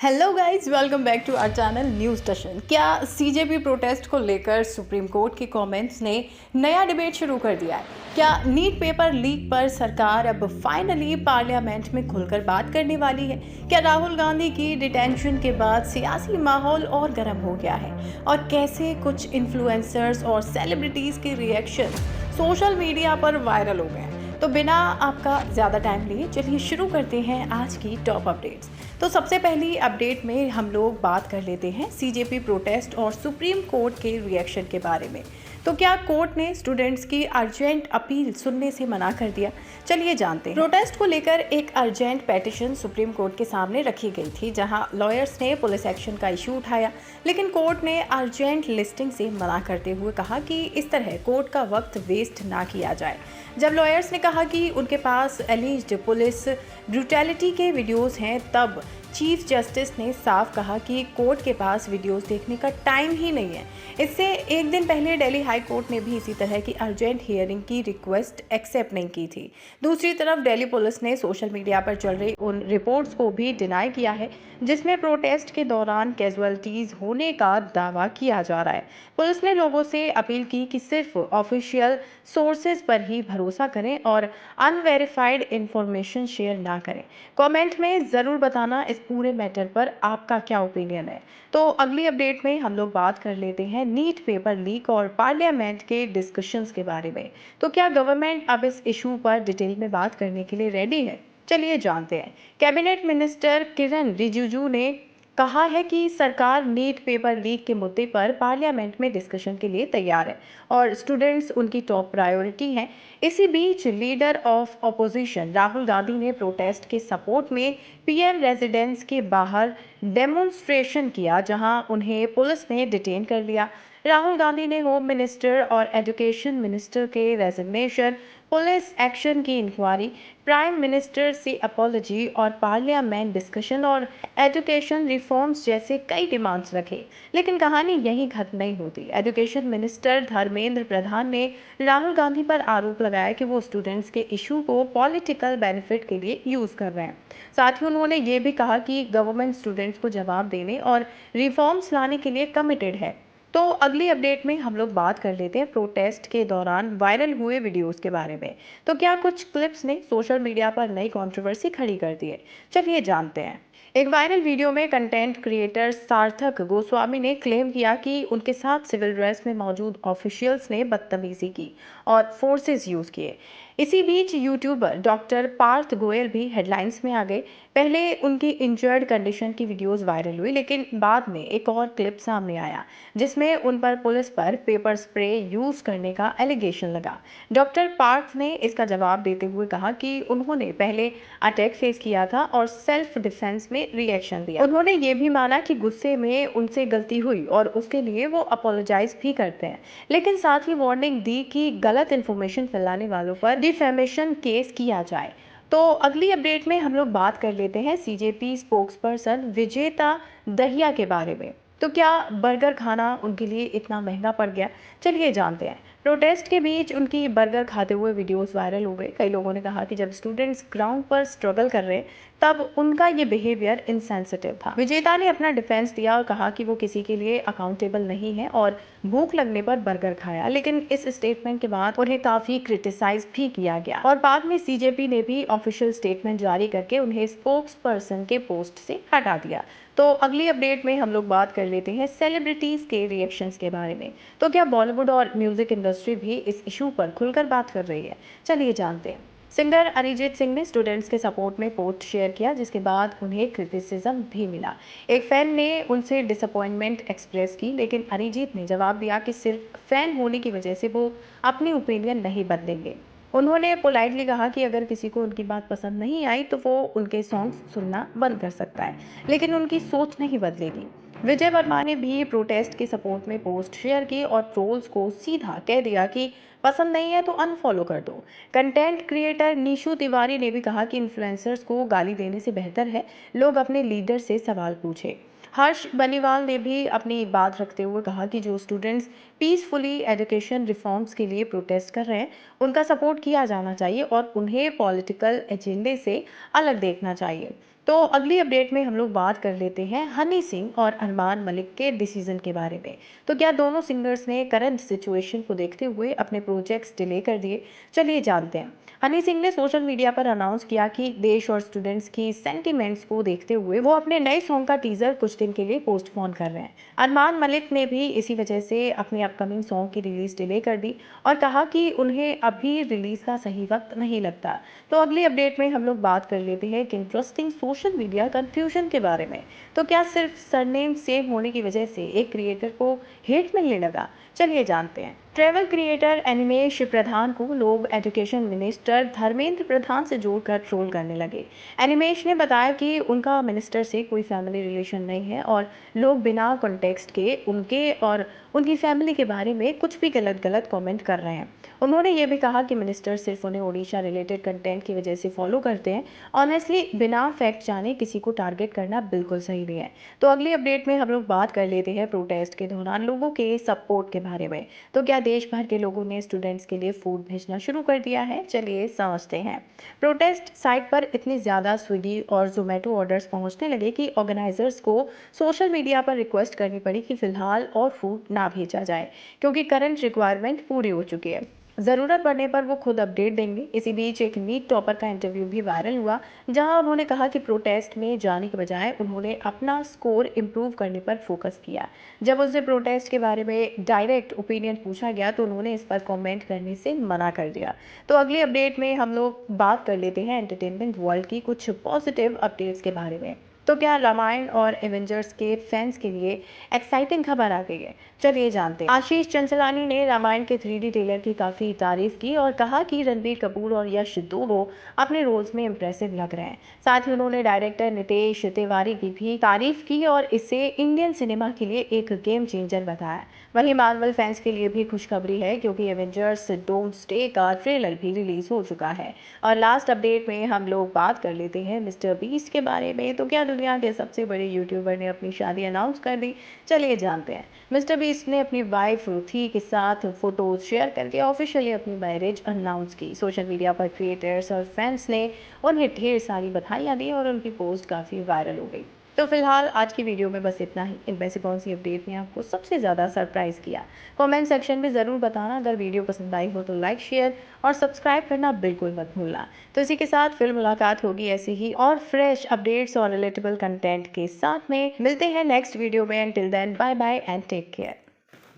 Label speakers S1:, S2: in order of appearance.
S1: Hello guys, welcome back to our channel news station. क्या CJP protest को लेकर supreme court के comments ने नया डिबेट शुरू कर दिया है? क्या नीट पेपर लीक पर सरकार अब फाइनली पार्लियामेंट में खुलकर बात करने वाली है? क्या राहुल गांधी की डिटेंशन के बाद सियासी माहौल और गर्म हो गया है? और कैसे कुछ इन्फ्लुएंसर्स और सेलिब्रिटीज़ के रिएक्शन सोशल मीडिया पर वायरल हो गए हैं? तो बिना आपका ज़्यादा टाइम लिए चलिए शुरू करते हैं आज की टॉप अपडेट्स। तो सबसे पहली अपडेट में हम लोग बात कर लेते हैं सीजेपी प्रोटेस्ट और सुप्रीम कोर्ट के रिएक्शन के बारे में। तो क्या कोर्ट ने स्टूडेंट्स की अर्जेंट अपील सुनने से मना कर दिया? चलिए जानते हैं। प्रोटेस्ट को लेकर एक अर्जेंट पेटिशन सुप्रीम कोर्ट के सामने रखी गई थी, जहां लॉयर्स ने पुलिस एक्शन का इशू उठाया, लेकिन कोर्ट ने अर्जेंट लिस्टिंग से मना करते हुए कहा कि इस तरह कोर्ट का वक्त वेस्ट ना किया जाए। जब लॉयर्स ने कहा कि उनके पास एलिज्ड पुलिस ब्रूटैलिटी के वीडियोस हैं, तब चीफ जस्टिस ने साफ कहा कि कोर्ट के पास वीडियोस देखने का टाइम ही नहीं है। इससे एक दिन पहले दिल्ली हाई कोर्ट ने भी इसी तरह की अर्जेंट हियरिंग की रिक्वेस्ट एक्सेप्ट नहीं की थी। दूसरी तरफ दिल्ली पुलिस ने सोशल मीडिया पर चल रही उन रिपोर्ट्स को भी डिनाई किया है जिसमें प्रोटेस्ट के दौरान कैजुअलिटीज होने का दावा किया जा रहा है। पुलिस ने लोगों से अपील की कि सिर्फ ऑफिशियल सोर्सेज पर ही भरोसा करें और अनवेरिफाइड इंफॉर्मेशन शेयर ना करें। कमेंट में ज़रूर बताना इस पूरे मैटर पर आपका क्या ओपिनियन है। तो अगली अपडेट में हम लोग बात कर लेते हैं नीट पेपर लीक और पार्लियामेंट के डिस्कशंस के बारे में। तो क्या गवर्नमेंट अब इस इशू पर डिटेल में बात करने के लिए रेडी है? चलिए जानते हैं। कैबिनेट मिनिस्टर किरण रिजिजू ने कहा है कि सरकार नीट पेपर लीक के मुद्दे पर पार्लियामेंट में डिस्कशन के लिए तैयार है और स्टूडेंट्स उनकी टॉप प्रायोरिटी हैं। इसी बीच leader of opposition Rahul Gandhi ने प्रोटेस्ट के सपोर्ट में पीएम रेजिडेंस के बाहर डेमोन्स्ट्रेशन किया, जहां उन्हें पुलिस ने डिटेन कर लिया। राहुल गांधी ने होम मिनिस्टर और एजुकेशन मिनिस्टर के रेजिग्नेशन, पुलिस एक्शन की इंक्वायरी, प्राइम मिनिस्टर से अपॉलजी और पार्लियामेंट डिस्कशन और एजुकेशन रिफॉर्म्स जैसे कई डिमांड्स रखे। लेकिन कहानी यहीं खत्म नहीं होती। एजुकेशन मिनिस्टर धर्मेंद्र प्रधान ने राहुल गांधी पर आरोप लगाया कि वो स्टूडेंट्स के इशू को पॉलिटिकल बेनिफिट के लिए यूज़ कर रहे हैं। साथ ही उन्होंने ये भी कहा कि गवर्नमेंट स्टूडेंट्स को जवाब देने और रिफॉर्म्स लाने के लिए कमिटेड है। तो अगली अपडेट में हम लोग बात कर लेते हैं प्रोटेस्ट के दौरान वायरल हुए वीडियोस के बारे में। तो क्या कुछ क्लिप्स ने सोशल मीडिया पर नई कंट्रोवर्सी खड़ी कर दी है? चलिए जानते हैं। एक वायरल वीडियो में कंटेंट क्रिएटर सार्थक गोस्वामी ने क्लेम किया कि उनके साथ सिविल ड्रेस में मौजूद ऑफिशियल्स ने बदतमीजी की और फोर्सेस यूज किए। इसी बीच यूट्यूबर डॉक्टर पार्थ गोयल भी हेडलाइंस में आ गए। पहले उनकी इंजर्ड कंडीशन की वीडियोस वायरल हुई, लेकिन बाद में एक और क्लिप सामने आया जिसमें उन पर पुलिस पर पेपर स्प्रे यूज करने का एलिगेशन लगा। डॉक्टर पार्थ ने इसका जवाब देते हुए कहा कि उन्होंने पहले अटैक फेस किया था और सेल्फ डिफेंस में रिएक्शन दिया। उन्होंने ये भी माना कि गुस्से में उनसे गलती हुई और उसके लिए वो अपोलोजाइज भी करते हैं, लेकिन साथ ही वार्निंग दी कि गलत इन्फॉर्मेशन फैलाने वालों पर डिफेमेशन केस किया जाए। तो अगली अपडेट में हम लोग बात कर लेते हैं सीजेपी स्पोक्सपर्सन विजेता दहिया के बारे में। तो क्या बर्गर खाना उनके लिए इतना महंगा पड़ गया? चलिए जानते हैं। प्रोटेस्ट के बीच उनकी बर्गर खाते हुए वीडियोस वायरल हो गए। कई लोगों ने कहा कि जब स्टूडेंट्स ग्राउंड पर स्ट्रगल कर रहे तब उनका ये बिहेवियर इनसेंसिटिव था। विजेता ने अपना डिफेंस दिया और कहा कि वो किसी के लिए अकाउंटेबल नहीं है और भूख लगने पर बर्गर खाया, लेकिन इस स्टेटमेंट के बाद उन्हें काफी क्रिटिसाइज भी किया गया और बाद में सीजेपी ने भी ऑफिशियल स्टेटमेंट जारी करके उन्हें स्पोक्स पर्सन के पोस्ट से हटा दिया। तो अगली अपडेट में हम लोग बात कर लेते हैं सेलिब्रिटीज के रिएक्शंस के बारे में। तो क्या बॉलीवुड और म्यूजिक इंडस्ट्री भी इस इशू पर खुलकर बात कर रही है? चलिए जानते हैं। सिंगर अरिजीत सिंह ने स्टूडेंट्स के सपोर्ट में पोस्ट शेयर किया, जिसके बाद उन्हें क्रिटिसिज्म भी मिला। एक फैन ने उनसे डिसअपॉइंटमेंट एक्सप्रेस की, लेकिन अरिजीत ने जवाब दिया कि सिर्फ फैन होने की वजह से वो अपनी ओपिनियन नहीं बदलेंगे। उन्होंने पोलाइटली कहा कि अगर किसी को उनकी बात पसंद नहीं आई तो वो उनके सॉन्ग्स सुनना बंद कर सकता है, लेकिन उनकी सोच नहीं बदलेगी। विजय वर्मा ने भी प्रोटेस्ट के सपोर्ट में पोस्ट शेयर की और ट्रोल्स को सीधा कह दिया कि पसंद नहीं है तो अनफॉलो कर दो। कंटेंट क्रिएटर निशु तिवारी ने भी कहा कि इन्फ्लुएंसर्स को गाली देने से बेहतर है लोग अपने लीडर से सवाल पूछे। हर्ष बनीवाल ने भी अपनी बात रखते हुए कहा कि जो स्टूडेंट्स पीसफुली एजुकेशन रिफॉर्म्स के लिए प्रोटेस्ट कर रहे हैं उनका सपोर्ट किया जाना चाहिए और उन्हें पॉलिटिकल एजेंडे से अलग देखना चाहिए। तो अगली अपडेट में हम लोग बात कर लेते हैं हनी सिंह और अरमान मलिक के डिसीजन के बारे में। तो क्या दोनों सिंगर्स ने करंट सिचुएशन को देखते हुए अपने प्रोजेक्ट्स डिले कर दिए? चलिए जानते हैं। हनी सिंह ने सोशल मीडिया पर अनाउंस किया कि देश और स्टूडेंट्स की सेंटिमेंट्स को देखते हुए वो अपने नए सॉन्ग का टीजर कुछ दिन के लिए पोस्टपोन कर रहे हैं। अरमान मलिक ने भी इसी वजह से अपनी अपकमिंग सॉन्ग की रिलीज डिले कर दी और कहा कि उन्हें अभी रिलीज का सही वक्त नहीं लगता। तो अगली अपडेट में हम लोग बात कर लेते हैं एक इंटरेस्टिंग सोशल मीडिया कंफ्यूजन के बारे में। तो क्या सिर्फ सरनेम सेम होने की वजह से एक क्रिएटर को हेट मिलने लगा? चलिए जानते हैं। ट्रैवल क्रिएटर एनिमेश प्रधान को लोग एजुकेशन मिनिस्टर धर्मेंद्र प्रधान से जोड़कर ट्रोल करने लगे। एनिमेश ने बताया कि उनका मिनिस्टर से कोई फैमिली रिलेशन नहीं है और लोग बिना कॉन्टेक्स्ट के उनके और उनकी फैमिली के बारे में कुछ भी गलत गलत कमेंट कर रहे हैं। उन्होंने ये भी कहा कि मिनिस्टर सिर्फ उन्हें ओडिशा रिलेटेड कंटेंट की वजह से फॉलो करते हैं। ऑनेस्टली बिना फैक्ट जाने किसी को टारगेट करना बिल्कुल सही नहीं है। तो अगली अपडेट में हम लोग बात कर लेते हैं प्रोटेस्ट के दौरान लोगों के सपोर्ट के बारे में। तो क्या देश भर के लोगों ने स्टूडेंट्स के लिए फूड भेजना शुरू कर दिया है? चलिए समझते हैं। प्रोटेस्ट साइट पर इतनी ज़्यादा स्विगी और जोमेटो ऑर्डर्स पहुंचने लगे कि ऑर्गेनाइजर्स को सोशल मीडिया पर रिक्वेस्ट करनी पड़ी कि फिलहाल और फूड ना भेजा जाए, क्योंकि करंट रिक्वायरमेंट पूरी हो चुकी है। ज़रूरत पड़ने पर वो खुद अपडेट देंगे। इसी बीच एक नीट टॉपर का इंटरव्यू भी वायरल हुआ, जहां उन्होंने कहा कि प्रोटेस्ट में जाने के बजाय उन्होंने अपना स्कोर इम्प्रूव करने पर फोकस किया। जब उससे प्रोटेस्ट के बारे में डायरेक्ट ओपिनियन पूछा गया तो उन्होंने इस पर कमेंट करने से मना कर दिया। तो अगली अपडेट में हम लोग बात कर लेते हैं एंटरटेनमेंट वर्ल्ड की कुछ पॉजिटिव अपडेट्स के बारे में। तो क्या रामायण और एवेंजर्स के फैंस के लिए एक्साइटिंग खबर आ गई है? चलिए जानते हैं। आशीष चंचलानी ने रामायण के 3D ट्रेलर की काफ़ी तारीफ की और कहा कि रणबीर कपूर और यश दोनों अपने रोल्स में इंप्रेसिव लग रहे हैं। साथ ही उन्होंने डायरेक्टर नितेश तिवारी की भी तारीफ की और इसे इंडियन सिनेमा के लिए एक गेम चेंजर बताया। वहीं मार्वल फैंस के लिए भी खुशखबरी है, क्योंकि एवेंजर्स डोम्सडे का ट्रेलर भी रिलीज हो चुका है। और लास्ट अपडेट में हम लोग बात कर लेते हैं मिस्टर बीस्ट के बारे में। तो क्या दुनिया के सबसे बड़े यूट्यूबर ने अपनी शादी अनाउंस कर दी? चलिए जानते हैं। मिस्टर बीस्ट ने अपनी वाइफ रुथी के साथ फोटोज शेयर करके ऑफिशियली अपनी मैरिज अनाउंस की। सोशल मीडिया पर क्रिएटर्स और फैंस ने उन्हें ढेर सारी बधाइयाँ दी और उनकी पोस्ट काफ़ी वायरल हो गई। तो फिलहाल आज की वीडियो में बस इतना ही। इनमें से कौन सी अपडेट ने आपको सबसे ज़्यादा सरप्राइज किया? कमेंट सेक्शन में ज़रूर बताना। अगर वीडियो पसंद आई हो तो लाइक, शेयर और सब्सक्राइब करना बिल्कुल मत भूलना। तो इसी के साथ फिर मुलाकात होगी ऐसे ही और फ्रेश अपडेट्स और रिलेटेबल कंटेंट के साथ में। मिलते हैं नेक्स्ट वीडियो में। Till then bye bye and take care.